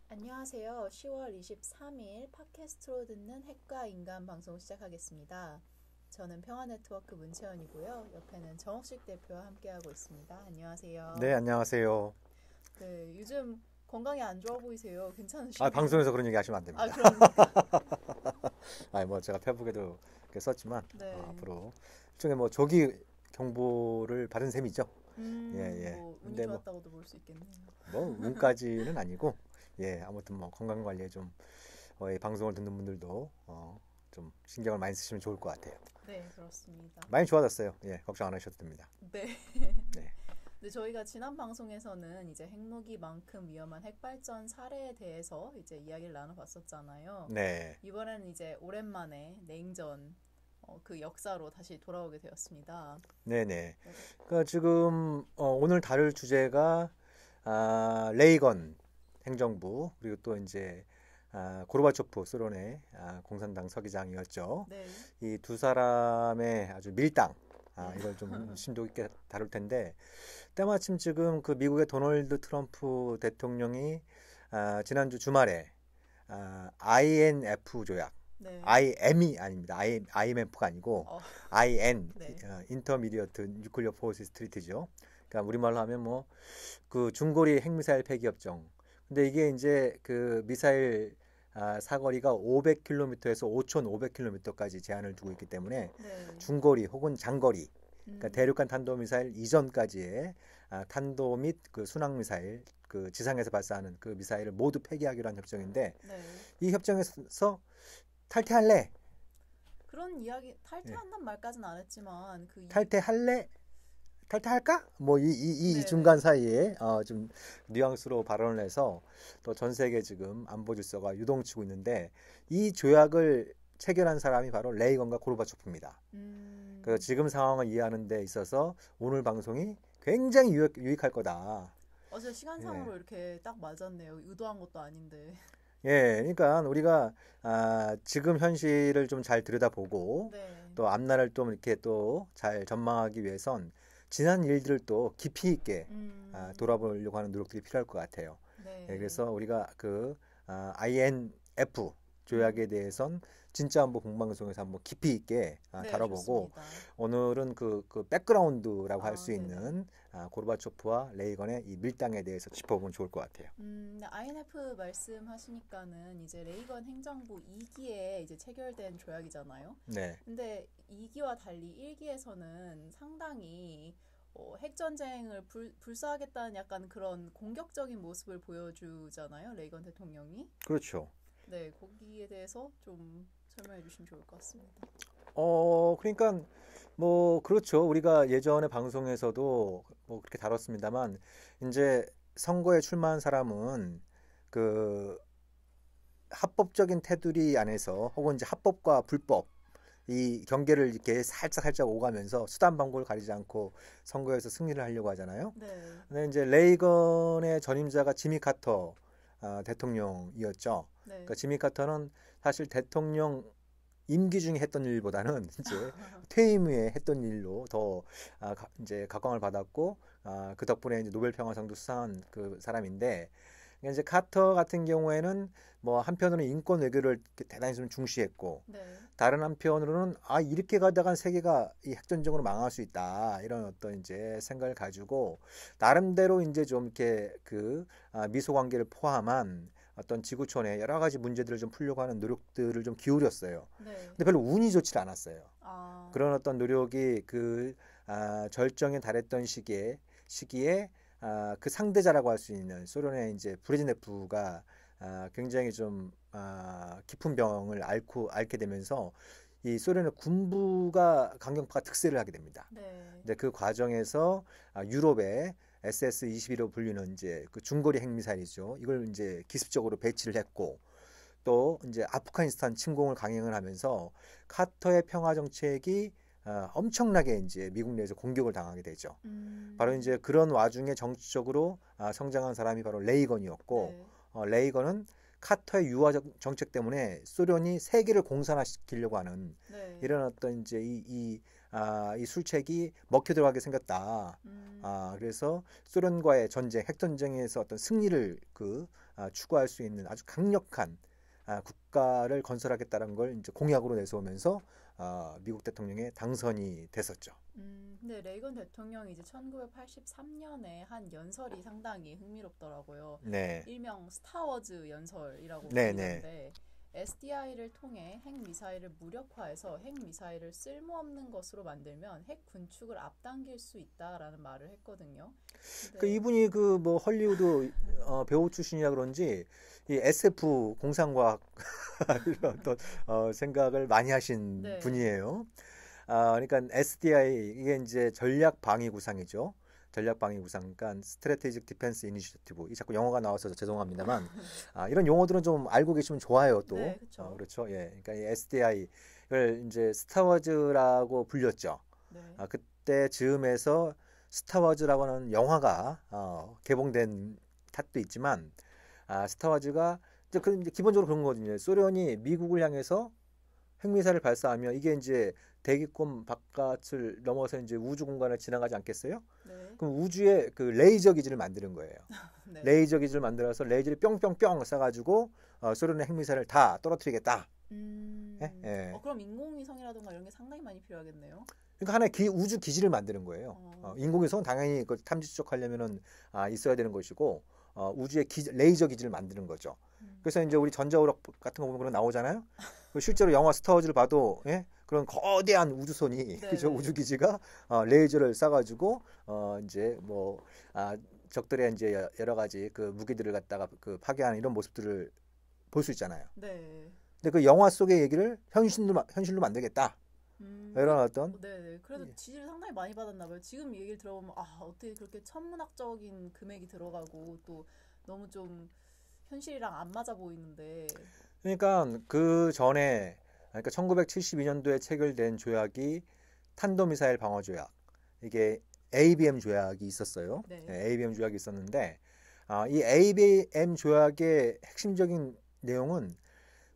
안녕하세요. 10월 23일 팟캐스트로 듣는 핵과 인간 방송 시작하겠습니다. 저는 평화네트워크 문채원이고요. 옆에는 정옥식 대표와 함께하고 있습니다. 안녕하세요. 네, 안녕하세요. 네, 요즘 건강이 안 좋아 보이세요. 괜찮으신가요? 방송에서 그런 얘기 하시면 안 아, 됩니다. 그럽니까? 뭐 제가 페북에도 이렇게 썼지만 네. 앞으로 일종의 뭐 조기 경보를 받은 셈이죠. 예, 예. 뭐 운이 근데 뭐, 좋았다고도 볼 수 있겠네요. 뭐 운까지는 아니고, 예, 아무튼 뭐 건강 관리에 좀 이 방송을 듣는 분들도 좀 신경을 많이 쓰시면 좋을 것 같아요. 네, 그렇습니다. 많이 좋아졌어요. 예, 걱정 안 하셔도 됩니다. 네. 네, 근데 저희가 지난 방송에서는 이제 핵무기만큼 위험한 핵발전 사례에 대해서 이제 이야기를 나눠봤었잖아요. 네, 이번에는 이제 오랜만에 냉전 그 역사로 다시 돌아오게 되었습니다. 네, 네. 네. 그러니까 지금 오늘 다룰 주제가 레이건 행정부 그리고 또 이제 고르바초프 소련의 공산당 서기장이었죠. 네. 이 두 사람의 아주 밀당 음. 이걸 좀 심도 있게 다룰 텐데 때마침 지금 그 미국의 도널드 트럼프 대통령이 지난주 주말에 INF 조약 네. IM이 아닙니다. IMF가 아니고 어, IN 네. 인터미디어트 뉴클리어 포스 트리티죠. 그러니까 우리말로 하면 뭐 그 중거리 핵미사일 폐기 협정. 근데 이게 이제 그 미사일 사거리가 500km에서 5,500km까지 제한을 두고 있기 때문에 네. 중거리 혹은 장거리, 그러니까 음. 대륙간 탄도미사일 이전까지의 탄도 및 그 순항미사일, 그 지상에서 발사하는 그 미사일을 모두 폐기하기로 한 협정인데 네. 이 협정에서 탈퇴할래? 그런 이야기 예. 탈퇴한단 말까지는 안 했지만 탈퇴할래? 탈퇴할까? 뭐 이 중간 네네. 사이에 좀 뉘앙스로 발언을 해서 또 전 세계 지금 안보 질서가 유동치고 있는데 이 조약을 체결한 사람이 바로 레이건과 고르바초프입니다. 그래서 음. 지금 상황을 이해하는 데 있어서 오늘 방송이 굉장히 유익할 거다. 어제 예. 시간상으로 이렇게 딱 맞았네요. 의도한 것도 아닌데. 예, 그러니까 우리가 지금 현실을 좀 잘 들여다보고 네. 또 앞날을 좀 이렇게 또 잘 전망하기 위해선 지난 일들을 또 깊이 있게 음. 돌아보려고 하는 노력들이 필요할 것 같아요. 예, 네. 그래서 우리가 그 INF 조약에 음. 대해선 진짜 한번 공방송에서 한번 깊이 있게 네, 다뤄보고 좋습니다. 오늘은 그 백그라운드라고 할 아, 수 네네. 있는 고르바초프와 레이건의 이 밀당에 대해서 짚어보면 좋을 것 같아요. 네, INF 말씀하시니까는 이제 레이건 행정부 2기에 이제 체결된 조약이잖아요. 네, 근데 2기와 달리 1기에서는 상당히 핵전쟁을 불사하겠다는 약간 그런 공격적인 모습을 보여주잖아요. 레이건 대통령이. 그렇죠. 네, 거기에 대해서 좀 설명해 주시면 좋을 것 같습니다. 그러니까 뭐 그렇죠. 우리가 예전에 방송에서도 뭐 그렇게 다뤘습니다만 이제 선거에 출마한 사람은 그 합법적인 테두리 안에서 혹은 이제 합법과 불법 이 경계를 이렇게 살짝 살짝 오가면서 수단 방법을 가리지 않고 선거에서 승리를 하려고 하잖아요. 네, 근데 이제 레이건의 전임자가 지미 카터 대통령이었죠. 네, 그러니까 지미 카터는 사실 대통령 임기 중에 했던 일보다는 이제 퇴임 후에 했던 일로 더 이제 각광을 받았고 그 덕분에 이제 노벨 평화상도 수상한 그 사람인데 그러니까 이제 카터 같은 경우에는 뭐 한편으로는 인권 외교를 대단히 좀 중시했고 네, 다른 한편으로는 이렇게 가다가 세계가 이 핵전쟁으로 망할 수 있다 이런 어떤 이제 생각을 가지고 나름대로 이제 좀 이렇게 그 미소 관계를 포함한 어떤 지구촌의 여러 가지 문제들을 좀 풀려고 하는 노력들을 좀 기울였어요. 네. 근데 별로 운이 좋지 않았어요. 아, 그런 어떤 노력이 그 절정에 달했던 시기에 그 상대자라고 할 수 있는 소련의 이제 브레즈네프가 굉장히 좀 깊은 병을 앓게 되면서 이 소련의 군부가 강경파가 특세를 하게 됩니다. 네, 근데 그 과정에서 유럽에 SS-21로 불리는 이제 그 중거리 핵미사일이죠. 이걸 이제 기습적으로 배치를 했고 또 이제 아프가니스탄 침공을 강행을 하면서 카터의 평화 정책이 엄청나게 이제 미국 내에서 공격을 당하게 되죠. 바로 음, 이제 그런 와중에 정치적으로 성장한 사람이 바로 레이건이었고 네, 레이건은 카터의 유화 정책 때문에 소련이 세계를 공산화시키려고 하는 네. 이런 어떤 이제 이 술책이 먹혀 들어가게 생겼다. 그래서 소련과의 전쟁, 핵전쟁에서 어떤 승리를 추구할 수 있는 아주 강력한 국가를 건설하겠다는 걸 이제 공약으로 내세우면서 미국 대통령의 당선이 됐었죠. 근데 레이건 대통령이 이제 1983년에 한 연설이 상당히 흥미롭더라고요. 네, 일명 스타워즈 연설이라고 네, 네. 불리는데 SDI를 통해 핵미사일을 무력화해서 핵미사일을 쓸모없는 것으로 만들면 핵 군축을 앞당길 수 있다라는 말을 했거든요. 그 근데 이분이 그 뭐 헐리우드 배우 출신이라 그런지 이 SF 공상과학 이런 어떤 생각을 많이 하신 네. 분이에요. 그러니까 SDI 이게 이제 전략 방위 구상이죠. 전략 방위 구상, 그러니까 Strategic Defense Initiative. 이 자꾸 영어가 나와서 죄송합니다만, 이런 용어들은 좀 알고 계시면 좋아요. 또 네, 그렇죠. 그렇죠. 예, 그러니까 이 SDI를 이제 스타워즈라고 불렸죠. 네. 그때 즈음에서 스타워즈라고 하는 영화가 개봉된 탓도 있지만, 스타워즈가 이제 기본적으로 그런 거거든요. 소련이 미국을 향해서 핵미사일을 발사하면 이게 이제 대기권 바깥을 넘어서 이제 우주 공간을 지나가지 않겠어요? 네. 그럼 우주에 그 레이저 기지를 만드는 거예요. 네. 레이저 기지를 만들어서 레이저를 뿅뿅뿅 쏴가지고 소련의 핵미사일을 다 떨어뜨리겠다. 예? 예. 그럼 인공위성이라던가 이런 게 상당히 많이 필요하겠네요. 그러니까 하나의 우주 기지를 만드는 거예요. 네. 인공위성은 당연히 그 탐지 추적하려면은 있어야 되는 것이고 우주의 레이저 기지를 만드는 거죠. 그래서 이제 우리 전자우락 같은 거 보면 그런 나오잖아요. 실제로 영화 스타워즈를 봐도 예? 그런 거대한 우주선이 네. 그죠? 우주 기지가 레이저를 쏴가지고 이제 뭐 적들의 이제 여러 가지 그 무기들을 갖다가 그 파괴하는 이런 모습들을 볼 수 있잖아요. 네. 근데 그 영화 속의 얘기를 현실로 만들겠다. 이런 어떤 네. 그래도 예. 지지를 상당히 많이 받았나 봐요. 지금 얘기를 들어보면 어떻게 그렇게 천문학적인 금액이 들어가고 또 너무 좀 현실이랑 안 맞아 보이는데. 그러니까 그 전에 그러니까 1972년도에 체결된 조약이 탄도미사일 방어 조약. 이게 ABM 조약이 있었어요. 네. ABM 조약이 있었는데 이 ABM 조약의 핵심적인 내용은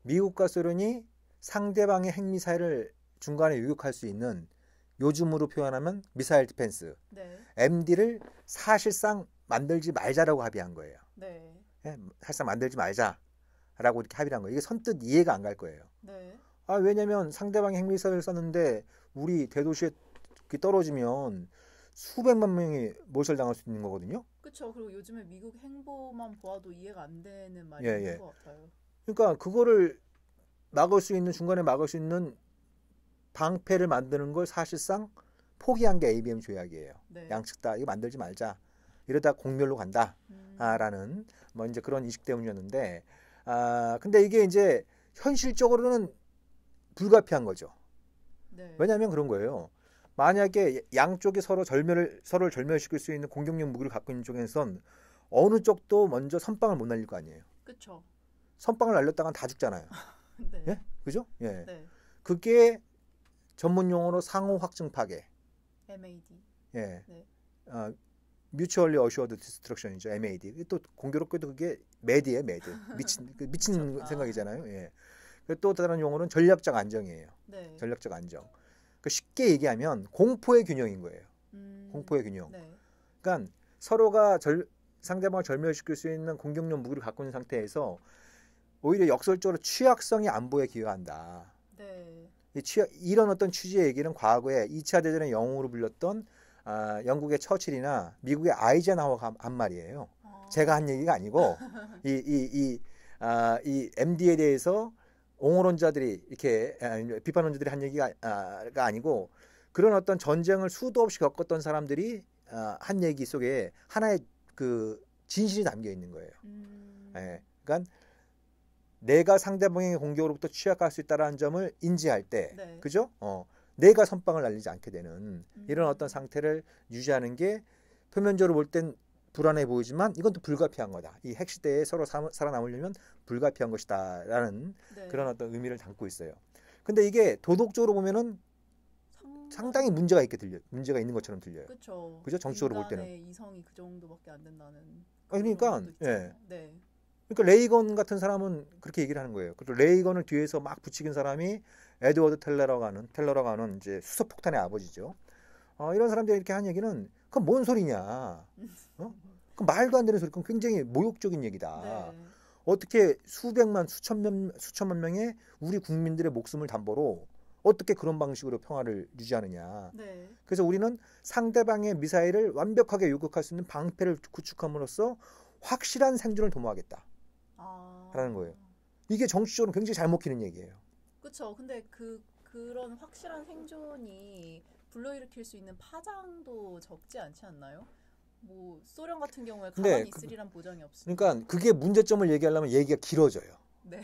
미국과 소련이 상대방의 핵미사일을 중간에 유격할 수 있는 요즘으로 표현하면 미사일 디펜스 네. MD를 사실상 만들지 말자라고 합의한 거예요. 네. 예, 사실상 만들지 말자라고 이렇게 합의한 거예요. 이게 선뜻 이해가 안 갈 거예요. 네. 왜냐면 상대방이 핵미사일을 쐈는데 우리 대도시에 떨어지면 수백만 명이 몰살당할 수 있는 거거든요. 그렇죠. 그리고 요즘에 미국 행보만 보아도 이해가 안 되는 말이 예, 있는 예. 것 같아요. 그러니까 그거를 중간에 막을 수 있는 방패를 만드는 걸 사실상 포기한 게 ABM 조약이에요. 네. 양측 다 이거 만들지 말자. 이러다 공멸로 간다. 라는 뭐 이제 그런 인식 때문이었는데 근데 이게 이제 현실적으로는 불가피한 거죠. 네. 왜냐하면 그런 거예요. 만약에 양쪽이 서로를 절멸시킬 수 있는 공격용 무기를 갖고 있는 쪽에선 어느 쪽도 먼저 선빵을 못 날릴 거 아니에요. 그렇죠. 선빵을 날렸다간 다 죽잖아요. 네. 예? 그죠? 예. 네. 그게 전문 용어로 상호 확증 파괴. MAD. 예. 네. Mutually Assured Destruction이죠. MAD. 또 공교롭게도 그게 매드예요, 매드. 미친 그쵸. 생각이잖아요. 예. 또 다른 용어는 전략적 안정이에요. 네. 전략적 안정. 쉽게 얘기하면 공포의 균형인 거예요. 공포의 균형. 네. 그러니까 서로가 상대방을 절멸시킬 수 있는 공격용 무기를 갖고 있는 상태에서 오히려 역설적으로 취약성이 안보에 기여한다. 네. 이런 어떤 취지의 얘기는 과거에 2차 대전의 영웅으로 불렸던 영국의 처칠이나 미국의 아이젠하워가 한 말이에요. 제가 한 얘기가 아니고 이 MD에 대해서 옹호론자들이 이렇게 비판론자들이 한 얘기가 아니고 그런 어떤 전쟁을 수도 없이 겪었던 사람들이 한 얘기 속에 하나의 그 진실이 담겨 있는 거예요. 예, 그러니까 내가 상대방의 공격으로부터 취약할 수 있다는 점을 인지할 때, 네. 그죠? 내가 선빵을 날리지 않게 되는 이런 어떤 상태를 유지하는 게 표면적으로 볼 땐 불안해 보이지만 이건 또 불가피한 거다. 이 핵시대에 서로 살아남으려면 불가피한 것이다라는 네. 그런 어떤 의미를 담고 있어요. 근데 이게 도덕적으로 보면은 상당히 문제가 있는 것처럼 들려요. 그렇죠. 그죠? 정치적으로 볼 때는. 인간의 이성이 그 정도밖에 안 된다는. 그러니까 그런 것도 있잖아요. 예. 네. 그러니까 레이건 같은 사람은 그렇게 얘기를 하는 거예요. 그리고 레이건을 뒤에서 막 부추긴 사람이 에드워드 텔러라고 하는 이제 수소폭탄의 아버지죠. 이런 사람들이 이렇게 한 얘기는 그건 뭔 소리냐? 그 말도 안 되는 소리. 그건 굉장히 모욕적인 얘기다. 네. 어떻게 수천만 명의 우리 국민들의 목숨을 담보로 어떻게 그런 방식으로 평화를 유지하느냐. 네. 그래서 우리는 상대방의 미사일을 완벽하게 요격할 수 있는 방패를 구축함으로써 확실한 생존을 도모하겠다. 라는 거예요. 이게 정치적으로 굉장히 잘 먹히는 얘기예요. 그렇죠. 근데 그런 확실한 생존이 불러일으킬 수 있는 파장도 적지 않지 않나요? 뭐 소련 같은 경우에 가만히 있으리란 보장이 없으니까. 그러니까 그게 문제점을 얘기하려면 얘기가 길어져요. 네.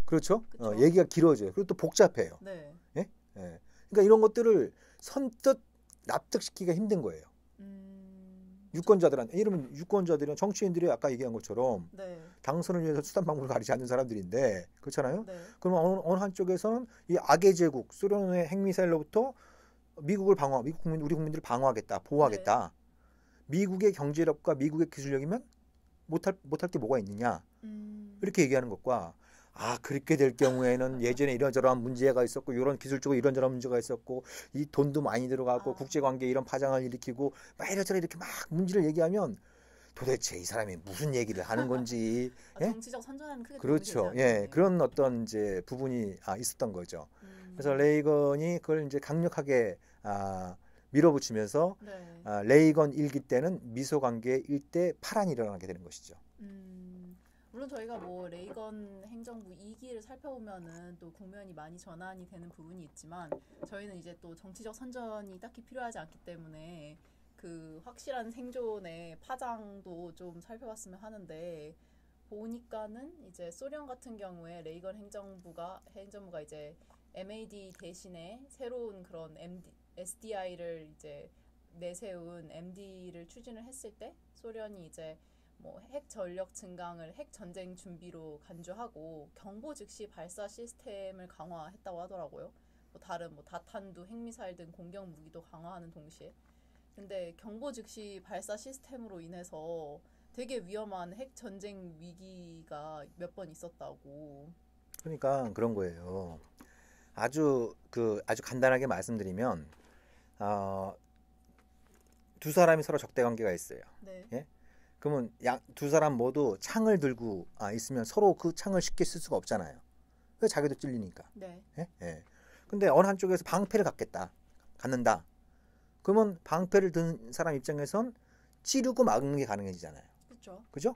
그렇죠? 그쵸. 얘기가 길어져요. 그리고 또 복잡해요. 네. 예? 예. 그러니까 이런 것들을 선뜻 납득시키기가 힘든 거예요. 이러면 유권자들은 정치인들이 아까 얘기한 것처럼 네. 당선을 위해서 수단 방법을 가리지 않는 사람들인데 그렇잖아요. 네. 그러면 어느 한쪽에서는 이 악의 제국 소련의 핵미사일로부터 우리 국민들을 방어하겠다, 보호하겠다. 미국의 경제력과 미국의 기술력이면 못할 게 뭐가 있느냐 이렇게 얘기하는 것과 그렇게 될 경우에는 예전에 이런저런 문제가 있었고 이런 기술적으로 이런저런 문제가 있었고 이 돈도 많이 들어가고 국제관계에 이런 파장을 일으키고 막 이렇게 막 문제를 얘기하면 도대체 이 사람이 무슨 얘기를 하는 건지 정치적 선전에는 크게 그렇죠. 도움이 되지 않겠네요. 그런 어떤 이제 부분이 있었던 거죠. 그래서 레이건이 그걸 이제 강력하게 밀어붙이면서 네. 레이건 일기 때는 미소 관계 일대 파란이 일어나게 되는 것이죠. 물론 저희가 뭐 레이건 행정부 2기를 살펴보면은 또 국면이 많이 전환이 되는 부분이 있지만 저희는 이제 또 정치적 선전이 딱히 필요하지 않기 때문에 그 확실한 생존의 파장도 좀 살펴봤으면 하는데 보니까는 이제 소련 같은 경우에 레이건 행정부가 이제 MAD 대신에 새로운 그런 SDI를 이제 내세운 MD를 추진을 했을 때 소련이 이제 뭐 핵 전력 증강을 핵 전쟁 준비로 간주하고 경보 즉시 발사 시스템을 강화했다고 하더라고요. 뭐 다른 뭐 다탄두, 핵미사일 등 공격 무기도 강화하는 동시에. 근데 경보 즉시 발사 시스템으로 인해서 되게 위험한 핵 전쟁 위기가 몇 번 있었다고. 그러니까 그런 거예요. 아주 간단하게 말씀드리면 두 사람이 서로 적대 관계가 있어요. 네. 예? 그러면 두 사람 모두 창을 들고 있으면 서로 그 창을 쉽게 쓸 수가 없잖아요. 왜 자기도 찔리니까. 네. 예? 예. 근데 어느 한쪽에서 방패를 갖는다. 그러면 방패를 든 사람 입장에선 찌르고 막는 게 가능해지잖아요. 그렇죠. 그죠?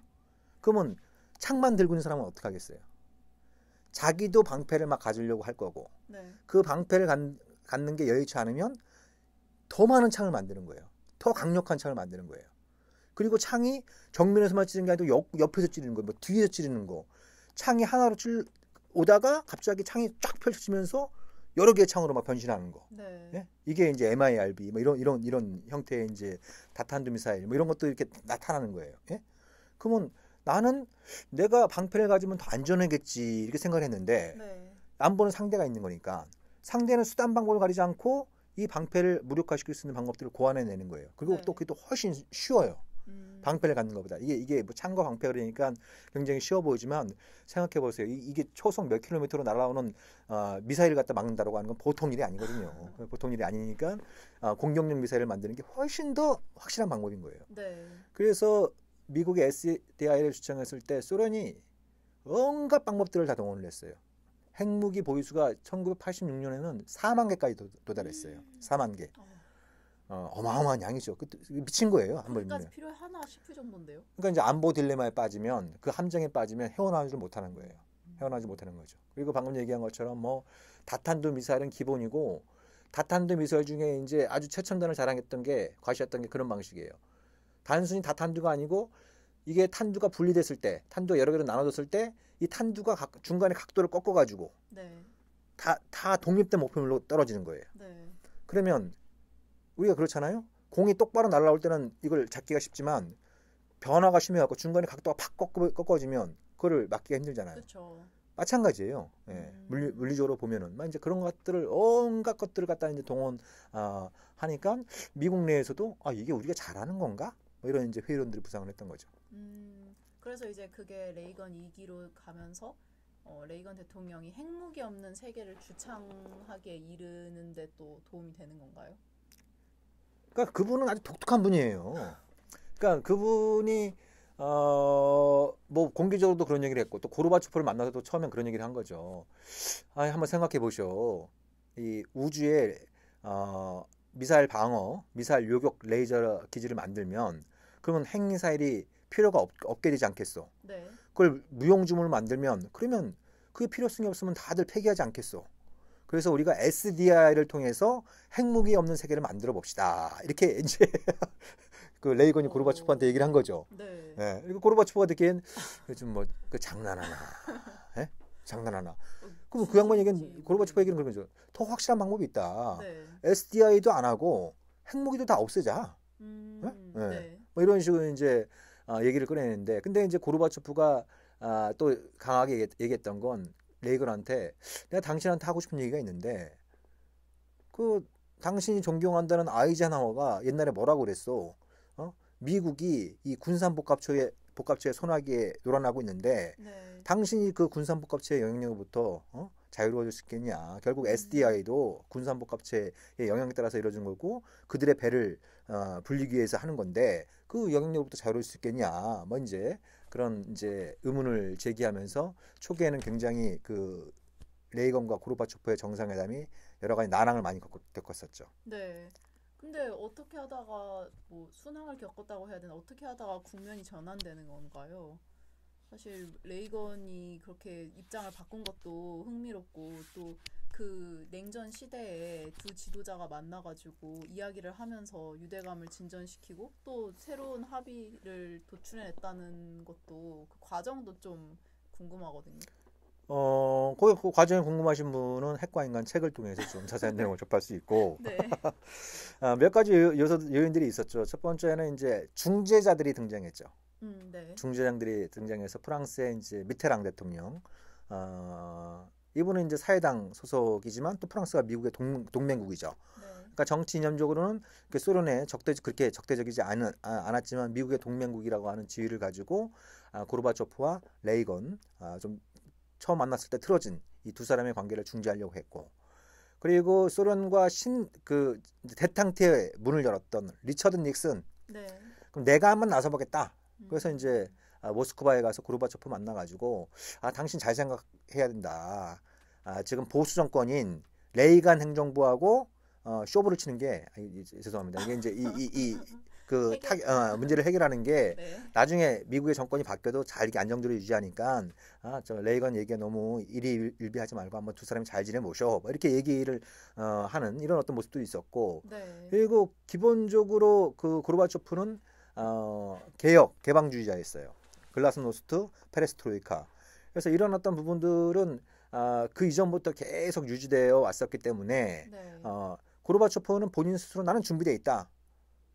그러면 창만 들고 있는 사람은 어떻게 하겠어요? 자기도 방패를 막 가지려고 할 거고 네. 그 방패를 갖는 게 여의치 않으면 더 많은 창을 만드는 거예요. 더 강력한 창을 만드는 거예요. 그리고 창이 정면에서만 찌르는 게 아니고 옆에서 찌르는 거, 뭐 뒤에서 찌르는 거. 창이 하나로 오다가 갑자기 창이 쫙 펼쳐지면서 여러 개의 창으로 막 변신하는 거. 네. 예? 이게 이제 MIRB 뭐 이런 형태의 이제 다탄두 미사일 뭐 이런 것도 이렇게 나타나는 거예요. 예? 그러면 나는 내가 방패를 가지면 더 안전하겠지 이렇게 생각했는데 네. 안보는 상대가 있는 거니까 상대는 수단 방법을 가리지 않고 이 방패를 무력화시킬 수 있는 방법들을 고안해내는 거예요. 그리고 네. 또 그게 또 훨씬 쉬워요. 방패를 갖는 것보다 이게 뭐 창과 방패 그러니까 굉장히 쉬워 보이지만 생각해 보세요. 이게 초속 몇 킬로미터로 날아오는 미사일을 갖다 막는다라고 하는 건 보통 일이 아니거든요. 보통 일이 아니니까 공격용 미사일을 만드는 게 훨씬 더 확실한 방법인 거예요. 네. 그래서 미국의 SDI를 주창했을 때 소련이 온갖 방법들을 다 동원을 했어요. 핵무기 보유수가 1986년에는 4만 개까지 도달했어요. 4만 개. 어마어마한 양이죠. 미친 거예요. 한 번이면. 그까지 필요하나 싶을 정도인데요. 그러니까 이제 안보 딜레마에 빠지면 그 함정에 빠지면 헤어나오지 못하는 거예요. 헤어나오지 못하는 거죠. 그리고 방금 얘기한 것처럼 뭐 다탄두 미사일은 기본이고 다탄두 미사일 중에 이제 아주 최첨단을 자랑했던 게 과시했던 게 그런 방식이에요. 단순히 다탄두가 아니고 이게 탄두가 분리됐을 때, 탄두가 여러 개로 나눠졌을 때 이 탄두가 중간에 각도를 꺾어가지고 네. 다 독립된 목표물로 떨어지는 거예요. 네. 그러면 우리가 그렇잖아요. 공이 똑바로 날아올 때는 이걸 잡기가 쉽지만 변화가 심해갖고 중간에 각도가 팍 꺾어지면 그거를 막기가 힘들잖아요. 그렇죠. 마찬가지예요. 예. 물리적으로 보면은 이제 그런 것들을 온갖 것들을 갖다 이제 동원 하니까 미국 내에서도 이게 우리가 잘하는 건가? 뭐 이런 이제 회의론들이 부상을 했던 거죠. 그래서 이제 그게 레이건 2기로 가면서 레이건 대통령이 핵무기 없는 세계를 주창하게 이르는데 또 도움이 되는 건가요? 그러니까 그분은 아주 독특한 분이에요. 그러니까 그분이 뭐 공개적으로도 그런 얘기를 했고 또 고르바초프를 만나서도 처음엔 그런 얘기를 한 거죠. 한번 생각해 보쇼. 이 우주에 미사일 방어, 미사일 요격 레이저 기지를 만들면 그러면 핵미사일이 필요가 없게 되지 않겠어. 네. 그걸 무용지물로 만들면 그러면 그게 필요성이 없으면 다들 폐기하지 않겠어. 그래서 우리가 SDI를 통해서 핵무기 없는 세계를 만들어 봅시다. 이렇게 이제 그 레이건이 고르바초프한테 얘기를 한 거죠. 네. 예. 그리고 고르바초프가 듣기엔 요즘 뭐 그 장난하나, 예? 장난하나. 그럼 그 양반 얘기는 고르바초프 얘기는 그런 거죠. 더 확실한 방법이 있다. 네. SDI도 안 하고 핵무기도 다 없애자. 예? 예. 네. 뭐 이런 식으로 이제 얘기를 꺼내는데, 근데 이제 고르바초프가 또 강하게 얘기했던 건 레이건한테 내가 당신한테 하고 싶은 얘기가 있는데 그 당신이 존경한다는 아이젠하워가 옛날에 뭐라고 그랬어? 미국이 이 군산복합체의 소나기에 놀아나고 있는데 네. 당신이 그 군산복합체의 영향력으로부터 자유로워질 수 있겠냐? 결국 SDI도 군산복합체의 영향에 따라서 이루어진 거고 그들의 배를 불리기 위해서 하는 건데 그 영향력으로부터 자유로울 수 있겠냐? 뭐 이제 그런 이제 의문을 제기하면서 초기에는 굉장히 그 레이건과 고르바초프의 정상회담이 여러 가지 난항을 많이 겪었었죠. 네. 근데 어떻게 하다가 뭐 순항을 겪었다고 해야 되나? 어떻게 하다가 국면이 전환되는 건가요? 사실 레이건이 그렇게 입장을 바꾼 것도 흥미롭고 또 그 냉전 시대에 두 지도자가 만나가지고 이야기를 하면서 유대감을 진전시키고 또 새로운 합의를 도출해냈다는 것도 그 과정도 좀 궁금하거든요. 그 과정이 궁금하신 분은 핵과 인간 책을 통해서 좀 자세한 내용을 접할 수 있고 네. 몇 가지 요인들이 있었죠. 첫 번째는 이제 중재자들이 등장했죠. 네. 중재자들이 등장해서 프랑스의 이제 미테랑 대통령, 이분은 이제 사회당 소속이지만 또 프랑스가 미국의 동맹국이죠. 네. 그러니까 정치 이념적으로는 그 소련에 그렇게 적대적이지 않았지만 미국의 동맹국이라고 하는 지위를 가지고 고르바초프와 레이건 좀 처음 만났을 때 틀어진 이 두 사람의 관계를 중재하려고 했고, 그리고 소련과 그 대탕태의 문을 열었던 리처드 닉슨, 네. 그럼 내가 한번 나서보겠다. 그래서 이제 모스크바에 가서 고르바초프 만나가지고 당신 잘 생각해야 된다. 지금 보수 정권인 레이간 행정부하고 쇼부를 치는 게 죄송합니다. 이게 이제 문제를 해결하는 게 네. 나중에 미국의 정권이 바뀌어도 잘 이렇게 안정적으로 유지하니까 저 레이건 얘기가 너무 일희일비하지 말고 한번 두 사람이 잘 지내보셔. 뭐 이렇게 얘기를 하는 이런 어떤 모습도 있었고, 네. 그리고 기본적으로 그 고르바초프는 개방주의자였어요. 글라스노스트, 페레스트로이카. 그래서 이런 어떤 부분들은 그 이전부터 계속 유지되어 왔었기 때문에 네. 고르바초프는 본인 스스로 나는 준비되어 있다.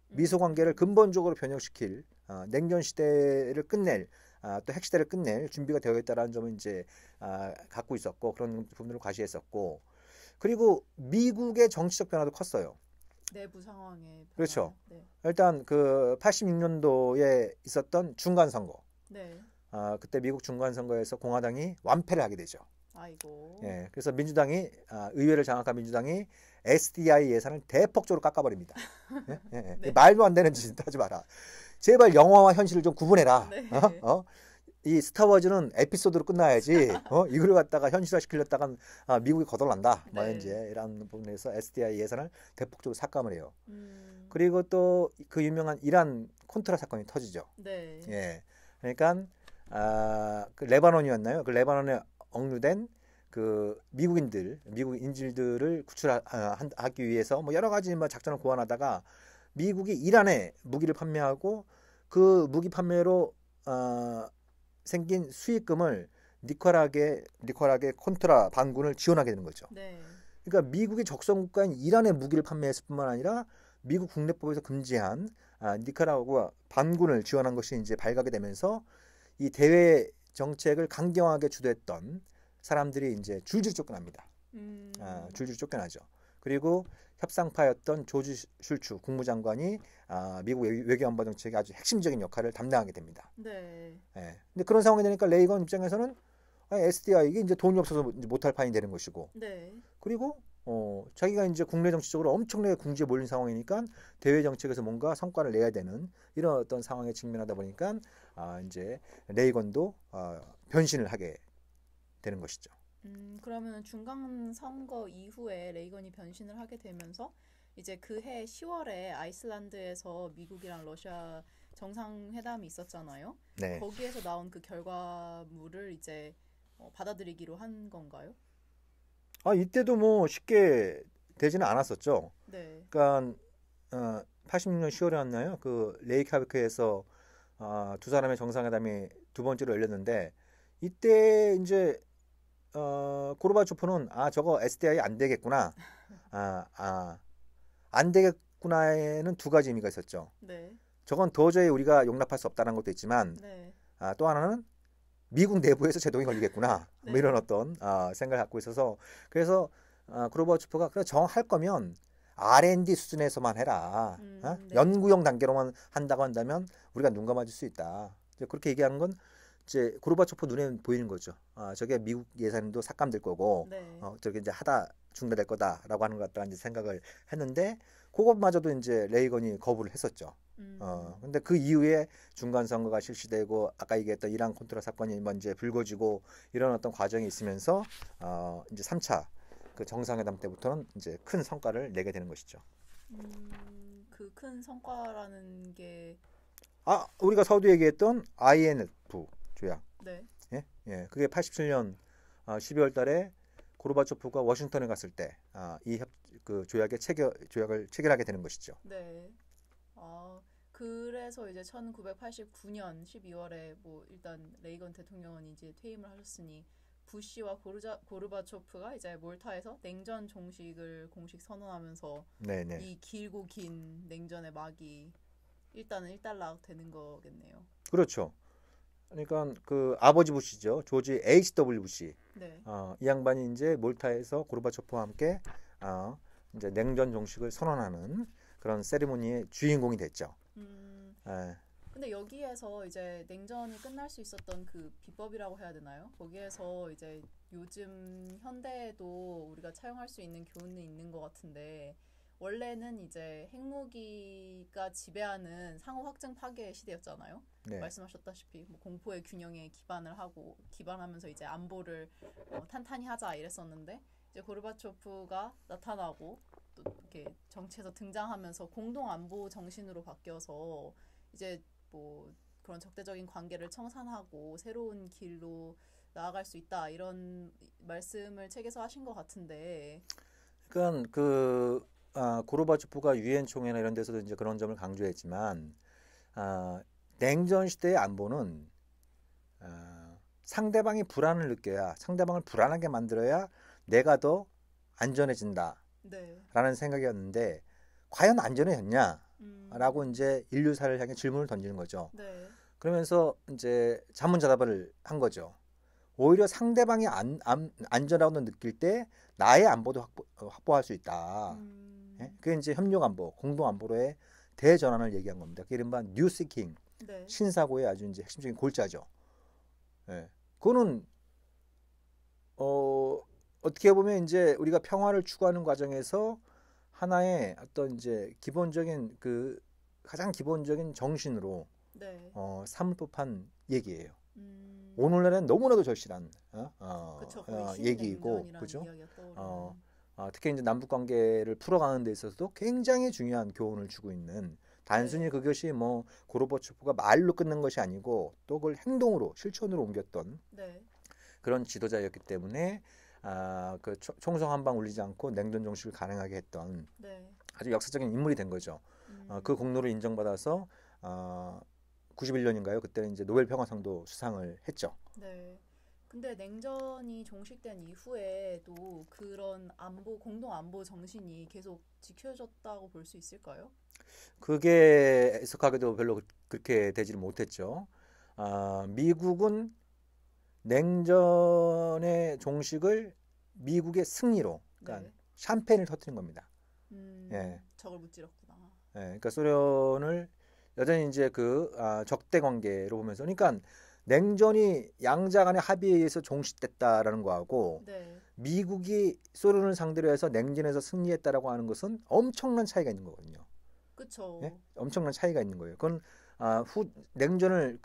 미소 관계를 근본적으로 변형시킬 냉전 시대를 끝낼 또 핵 시대를 끝낼 준비가 되어 있다라는 점을 이제 갖고 있었고 그런 부분들을 과시했었고, 그리고 미국의 정치적 변화도 컸어요. 내부 상황에 그렇죠. 네. 일단 그 86년도에 있었던 중간 선거. 네. 그때 미국 중간 선거에서 공화당이 완패를 하게 되죠. 아이고. 예, 그래서 민주당이 의회를 장악한 민주당이 SDI 예산을 대폭적으로 깎아버립니다. 예? 예, 예. 네. 말도 안 되는 짓을 하지 마라. 제발 영화와 현실을 좀 구분해라. 네. 이 스타워즈는 에피소드로 끝나야지. 이걸 갖다가 현실화 시키려다간 미국이 거덜난다. 뭐 네. 이제 이런 부분에서 SDI 예산을 대폭적으로 삭감을 해요. 그리고 그리고 또 그 유명한 이란 콘트라 사건이 터지죠. 네. 예, 그러니까 그 레바논이었나요? 그 레바논에 억류된 그 미국 인질들을 구출하기 위해서 뭐 여러 가지 뭐 작전을 고안하다가 미국이 이란에 무기를 판매하고 그 무기 판매로 생긴 수익금을 니카라게 콘트라 반군을 지원하게 되는 거죠. 네. 그러니까 미국의 적성 국가인 이란에 무기를 판매했을 뿐만 아니라 미국 국내법에서 금지한 니카라과 반군을 지원한 것이 이제 발각이 되면서 이 대외 정책을 강경하게 주도했던 사람들이 이제 줄줄 쫓겨납니다. 줄줄 쫓겨나죠. 그리고 협상파였던 조지 슐츠 국무장관이 미국 외교안보 정책의 아주 핵심적인 역할을 담당하게 됩니다. 네. 예. 근데 그런 상황이 되니까 레이건 입장에서는 SDI 이게 이제 돈이 없어서 못할 판이 되는 것이고, 네. 그리고 자기가 이제 국내 정치적으로 엄청나게 궁지에 몰린 상황이니까 대외 정책에서 뭔가 성과를 내야 되는 이런 어떤 상황에 직면하다 보니까 이제 레이건도 변신을 하게 되는 것이죠. 그러면 중간 선거 이후에 레이건이 변신을 하게 되면서 이제 그 해 10월에 아이슬란드에서 미국이랑 러시아 정상회담이 있었잖아요. 네. 거기에서 나온 그 결과물을 이제 받아들이기로 한 건가요? 이때도 뭐 쉽게 되지는 않았었죠. 네. 그러니까 86년 10월이었나요? 그 레이캬비크에서 두 사람의 정상회담이 두 번째로 열렸는데 이때 이제 고르바초프는 저거 SDI 안 되겠구나. 안 되겠구나에는 두 가지 의미가 있었죠. 네. 저건 도저히 우리가 용납할 수 없다는 것도 있지만 네. 또 하나는 미국 내부에서 제동이 걸리겠구나. 뭐 네. 이런 어떤 생각을 갖고 있어서 그래서 고르바초프가 정할 거면 R&D 수준에서만 해라. 네. 연구용 단계로만 한다고 한다면 우리가 눈 감아줄 수 있다. 이제 그렇게 얘기한 건 이제 고르바초프 눈에 보이는 거죠. 저게 미국 예산도 삭감될 거고, 네. 저게 이제 하다 중단될 거다라고 하는 것 같다 이제 생각을 했는데, 그것마저도 이제 레이건이 거부를 했었죠. 근데 그 이후에 중간 선거가 실시되고, 아까 얘기했던 이란 콘트라 사건이 먼저 불거지고 이런 어떤 과정이 있으면서 이제 3차 그 정상회담 때부터는 이제 큰 성과를 내게 되는 것이죠. 그 큰 성과라는 게 우리가 서두 얘기했던 INF 조약. 네. 예, 그게 87년 12월 달에 고르바초프가 워싱턴에 갔을 때 그 조약을 체결하게 되는 것이죠. 네. 그래서 이제 1989년 12월에 뭐 일단 레이건 대통령은 이제 퇴임을 하셨으니 부시와 고르바초프가 이제 몰타에서 냉전 종식을 공식 선언하면서 네네. 이 길고 긴 냉전의 막이 일단은 일단락 되는 거겠네요. 그렇죠. 그러니까 그 아버지 부시죠. 조지 H.W. 부시. 네. 이 양반이 이제 몰타에서 고르바초프와 함께 이제 냉전 종식을 선언하는 그런 세리머니의 주인공이 됐죠. 예. 근데 여기에서 이제 냉전이 끝날 수 있었던 그 비법이라고 해야 되나요? 거기에서 이제 요즘 현대에도 우리가 차용할 수 있는 교훈이 있는 것 같은데 원래는 이제 핵무기가 지배하는 상호 확증 파괴 시대였잖아요. 네. 말씀하셨다시피 뭐 공포의 균형에 기반하면서 이제 안보를 탄탄히 하자 이랬었는데 이제 고르바초프가 나타나고 또 이렇게 정치에서 등장하면서 공동 안보 정신으로 바뀌어서 이제 뭐 그런 적대적인 관계를 청산하고 새로운 길로 나아갈 수 있다 이런 말씀을 책에서 하신 것 같은데. 그러니까 그 고르바초프가 유엔 총회나 이런 데서도 이제 그런 점을 강조했지만 냉전 시대의 안보는 상대방이 불안을 느껴야 상대방을 불안하게 만들어야 내가 더 안전해진다라는 네. 생각이었는데 과연 안전해졌냐? 라고 이제 인류사를 향해 질문을 던지는 거죠. 네. 그러면서 이제 자문자답을 한 거죠. 오히려 상대방이 안전하다고 느낄 때 나의 안보도 확보할 수 있다. 예? 그게 이제 협력 안보, 공동 안보로의 대전환을 얘기한 겁니다. 그게 이른바 뉴시킹, 네. 신사고의 아주 이제 핵심적인 골자죠. 예. 그거는 어떻게 보면 이제 우리가 평화를 추구하는 과정에서 하나의 어떤 이제 기본적인 그 가장 기본적인 정신으로 네. 삼을 법한 얘기예요. 음. 오늘날엔 너무나도 절실한 그쵸, 거의 얘기이고, 신냉전이라는 그죠? 이야기가 떠오르는. 특히 이제 남북 관계를 풀어가는 데 있어서도 굉장히 중요한 교훈을 주고 있는 단순히 네. 그것이 뭐 고르바초프가 말로 끊는 것이 아니고 또 그걸 행동으로 실천으로 옮겼던 네. 그런 지도자였기 때문에 그 총성 한 방 울리지 않고 냉전 종식을 가능하게 했던 네. 아주 역사적인 인물이 된 거죠. 그 공로를 인정받아서 91년인가요? 그때는 이제 노벨 평화상도 수상을 했죠. 네. 근데 냉전이 종식된 이후에도 그런 공동 안보 정신이 계속 지켜졌다고 볼 수 있을까요? 그게 해석하기도 별로 그렇게 되지를 못했죠. 미국은 냉전의 종식을 미국의 승리로, 그러니까 네. 샴페인을 터뜨린 겁니다. 예, 적을 무찌렀구나. 예, 그러니까 소련을 여전히 이제 적대 관계로 보면서, 그러니까 냉전이 양자 간의 합의에 의해서 종식됐다라는 거하고 네, 미국이 소련을 상대로 해서 냉전에서 승리했다라고 하는 것은 엄청난 차이가 있는 거거든요. 예? 그쵸. 엄청난 차이가 있는 거예요. 그건 냉전을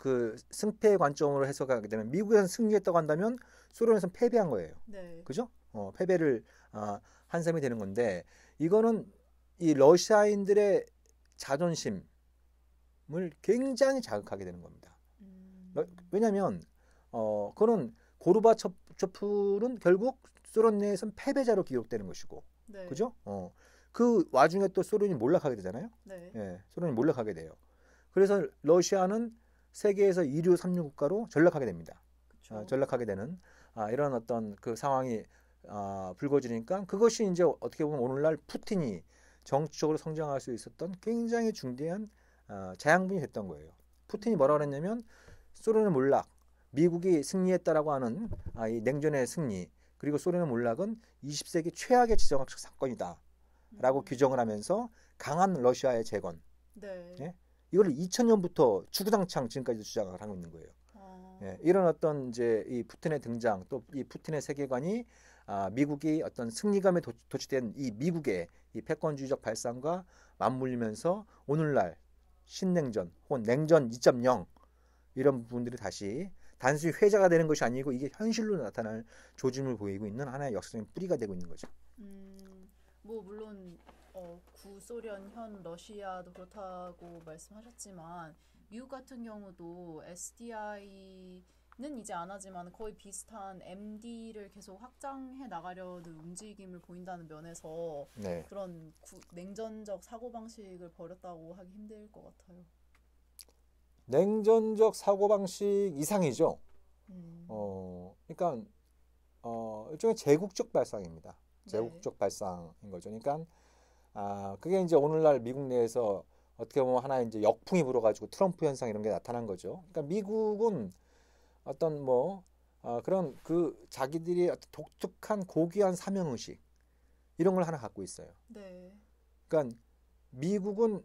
승패의 관점으로 해석하게 되면 미국에서는 승리했다고 한다면 소련에서는 패배한 거예요. 네, 그죠? 패배를 한 셈이 되는 건데 이거는 이 러시아인들의 자존심을 굉장히 자극하게 되는 겁니다. 왜냐하면 그거는 고르바초프는 결국 소련 내에서는 패배자로 기록되는 것이고, 네, 그죠? 그 와중에 또 소련이 몰락하게 되잖아요. 네, 예, 소련이 몰락하게 돼요. 그래서 러시아는 세계에서 2류, 3류 국가로 전락하게 됩니다. 그쵸. 전락하게 되는 이런 어떤 그 상황이 불거지니까 그것이 이제 어떻게 보면 오늘날 푸틴이 정치적으로 성장할 수 있었던 굉장히 중대한 자양분이 됐던 거예요. 푸틴이 뭐라고 그랬냐면 소련의 몰락, 미국이 승리했다라고 하는 이 냉전의 승리, 그리고 소련의 몰락은 20세기 최악의 지정학적 사건이다 라고 규정을 하면서 강한 러시아의 재건, 네, 예? 이걸 2000년부터 주구장창 지금까지 주장을 하고 있는 거예요. 예, 이런 어떤 이제 이 푸틴의 등장, 또 이 푸틴의 세계관이 미국이 어떤 승리감에 도취된 이 미국의 이 패권주의적 발상과 맞물리면서 오늘날 신냉전 혹은 냉전 2.0 이런 부분들이 다시 단순히 회자가 되는 것이 아니고 이게 현실로 나타날 조짐을 보이고 있는 하나의 역사적인 뿌리가 되고 있는 거죠. 뭐 물론 구소련 현 러시아도 그렇다고 말씀하셨지만 미국 같은 경우도 SDI는 이제 안 하지만 거의 비슷한 MD를 계속 확장해 나가려는 움직임을 보인다는 면에서 네. 그런 냉전적 사고방식을 버렸다고 하기 힘들 것 같아요. 냉전적 사고방식 이상이죠. 음, 그러니까 일종의 제국적 발상입니다. 네, 제국적 발상인 거죠. 그러니까 그게 이제 오늘날 미국 내에서 어떻게 보면 하나의 이제 역풍이 불어가지고 트럼프 현상 이런 게 나타난 거죠. 그러니까 미국은 어떤 그런 자기들이 어떤 독특한 고귀한 사명의식 이런 걸 하나 갖고 있어요. 네, 그러니까 미국은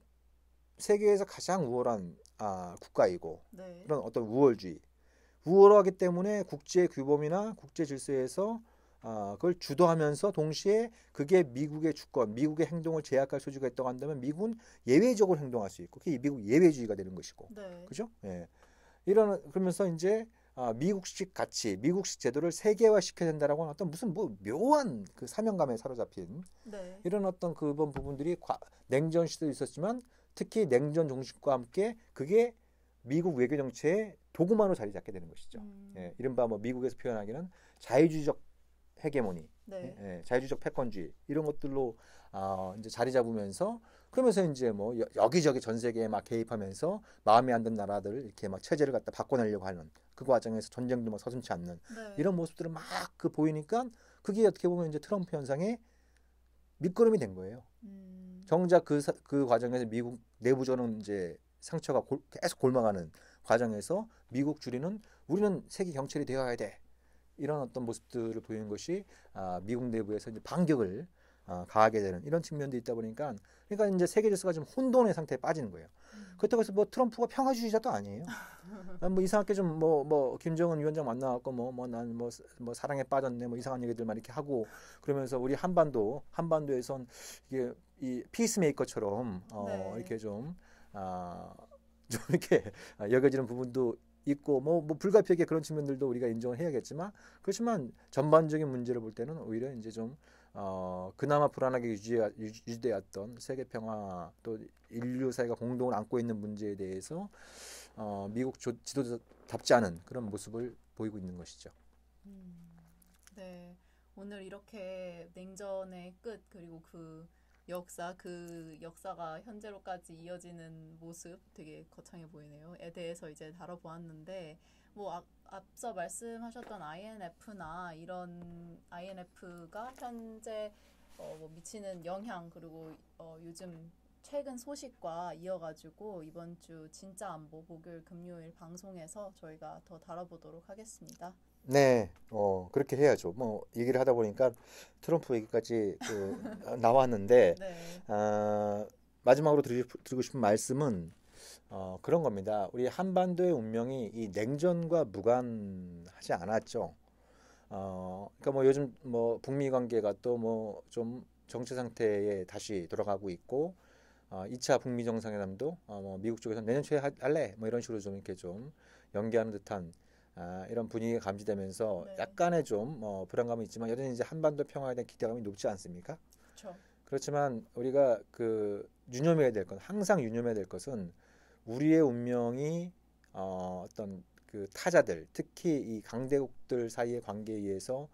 세계에서 가장 우월한 국가이고 네, 그런 어떤 우월하기 때문에 국제 규범이나 국제 질서에서 그걸 주도하면서 동시에 그게 미국의 주권, 미국의 행동을 제약할 소지가 있다고 한다면 미국은 예외적으로 행동할 수 있고 그게 미국 예외주의가 되는 것이고, 네, 그죠? 예. 그러면서 이제 미국식 가치, 미국식 제도를 세계화 시켜야 된다라고 하는 어떤 무슨 묘한 그 사명감에 사로잡힌 네, 이런 어떤 그런 부분들이 냉전 시대도 있었지만 특히 냉전 종식과 함께 그게 미국 외교 정치의 도구만으로 자리 잡게 되는 것이죠. 예, 이른바 미국에서 표현하기는 자유주의적 헤게모니, 네, 예, 자유주의적 패권주의 이런 것들로 이제 자리 잡으면서 그러면서 이제 여기저기 전 세계에 막 개입하면서 마음에 안 드는 나라들 이렇게 막 체제를 갖다 바꿔내려고 하는 그 과정에서 전쟁도 막 서슴지 않는 네, 이런 모습들을 막 보이니까 그게 어떻게 보면 이제 트럼프 현상의 밑거름이 된 거예요. 정작 그 과정에서 미국 내부적으로는 이제 상처가 계속 골마가는 과정에서 미국 주리는 우리는 세계 경찰이 되어야 돼. 이런 어떤 모습들을 보이는 것이 미국 내부에서 이제 반격을 가하게 되는 이런 측면도 있다 보니까 그러니까 이제 세계 질서가 좀 혼돈의 상태에 빠지는 거예요. 그렇다고 해서 트럼프가 평화주의자도 아니에요. 이상하게 좀 김정은 위원장 만나갖고 난 사랑에 빠졌네 이상한 얘기들만 이렇게 하고 그러면서 우리 한반도에선 이게 이 피스메이커처럼 네, 이렇게 좀 이렇게 여겨지는 부분도 있고 불가피하게 그런 측면들도 우리가 인정을 해야겠지만 그렇지만 전반적인 문제를 볼 때는 오히려 이제 좀 그나마 불안하게 유지되었던 세계 평화 또 인류 사회가 공동을 안고 있는 문제에 대해서 미국 지도자답지 않은 그런 모습을 보이고 있는 것이죠. 네. 오늘 이렇게 냉전의 끝 그리고 그 역사가 현재로까지 이어지는 모습 되게 거창해 보이네요.에 대해서 이제 다뤄보았는데 앞서 말씀하셨던 INF나 이런 INF가 현재 미치는 영향 그리고 요즘 최근 소식과 이어가지고 이번 주 진짜 안보 목요일 금요일 방송에서 저희가 더 다뤄보도록 하겠습니다. 네, 그렇게 해야죠. 뭐 얘기를 하다 보니까 트럼프 얘기까지 나왔는데 네, 아, 마지막으로 드리고 싶은 말씀은 그런 겁니다. 우리 한반도의 운명이 이 냉전과 무관하지 않았죠. 그러니까 뭐 요즘 뭐 북미 관계가 또 뭐 좀 정체 상태에 다시 돌아가고 있고 2차 북미 정상회담도 뭐 미국 쪽에서 내년 초에 할래 뭐 이런 식으로 좀 이렇게 좀 연기하는 듯한 이런 분위기가 감지되면서 네, 약간의 좀 불안감이 있지만 여전히 이제 한반도 평화에 대한 기대감이 높지 않습니까? 그렇죠. 그렇지만 우리가 유념해야 될 것, 항상 유념해야 될 것은 우리의 운명이 어떤 그 타자들, 특히 이 강대국들 사이의 관계에 의해서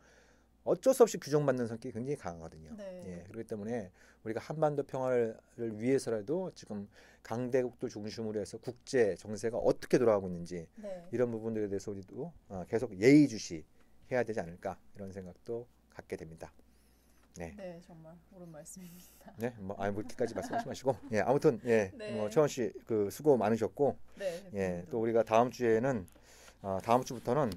어쩔 수 없이 규정받는 성격이 굉장히 강하거든요. 예, 네, 그렇기 때문에 우리가 한반도 평화를 위해서라도 지금 강대국들 중심으로 해서 국제 정세가 어떻게 돌아가고 있는지 네, 이런 부분들에 대해서 우리도 계속 예의주시 해야 되지 않을까 이런 생각도 갖게 됩니다. 네. 네, 정말 옳은 말씀입니다. 네, 뭐 이렇게까지 말씀하지 마시고, 예, 아무튼, 예, 뭐, 네, 최원 씨, 수고 많으셨고, 네, 예, 또 대표님도 우리가 다음 주에는, 다음 주부터는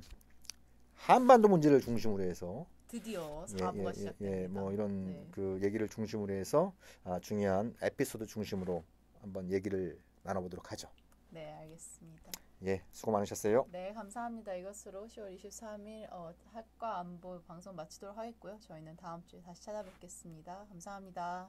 한반도 문제를 중심으로 해서, 드디어 예, 예, 4부가 예, 예, 뭐, 시작됩니다. 이런 네, 얘기를 중심으로 해서, 중요한 에피소드 중심으로 한번 얘기를 나눠보도록 하죠. 네, 알겠습니다. 예, 수고 많으셨어요. 네, 감사합니다. 이것으로 10월 23일 학과 안보 방송 마치도록 하겠고요. 저희는 다음 주에 다시 찾아뵙겠습니다. 감사합니다.